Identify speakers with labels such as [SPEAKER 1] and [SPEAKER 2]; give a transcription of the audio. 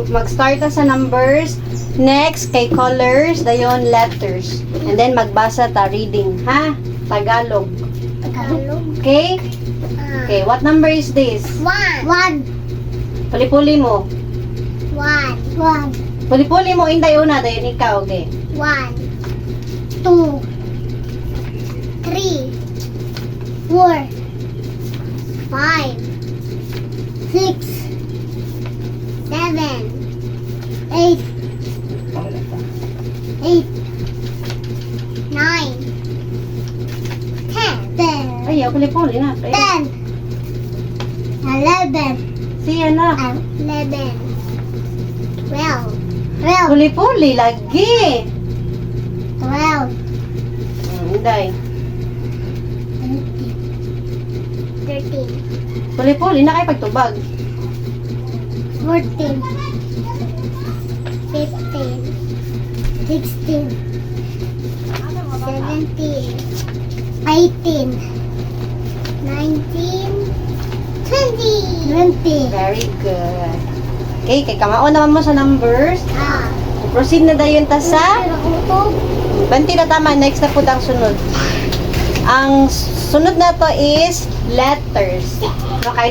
[SPEAKER 1] mag-start na sa numbers. Next, kay colors, dayon letters. And then, magbasa ta, reading, ha? Tagalog.
[SPEAKER 2] Tagalog.
[SPEAKER 1] Okay? Okay, what number is this?
[SPEAKER 2] 1.
[SPEAKER 1] Puli-puli mo.
[SPEAKER 2] 1.
[SPEAKER 1] Puli-puli mo, inday una, dayon ikaw, okay?
[SPEAKER 2] 1, 2, 3, 4, 5, 6, 7, 8, 9, 10,
[SPEAKER 1] Ay, puli-puli na.
[SPEAKER 2] 10, 11,
[SPEAKER 1] Siya na.
[SPEAKER 2] 11, 12,
[SPEAKER 1] Puli-puli, lagi.
[SPEAKER 2] 12,
[SPEAKER 1] Inday.
[SPEAKER 2] 13,
[SPEAKER 1] Puli-puli na kayo pagtubag.
[SPEAKER 2] 14, 15, 16, 17, 18, 19, 20.
[SPEAKER 1] Very good. Okay, kay kamao naman mo sa numbers.
[SPEAKER 2] Ah.
[SPEAKER 1] Proceed na dayon ta sa
[SPEAKER 2] Utog.
[SPEAKER 1] 20 na tama. Next na po ang sunod. Ang sunod na to is letters. Okay.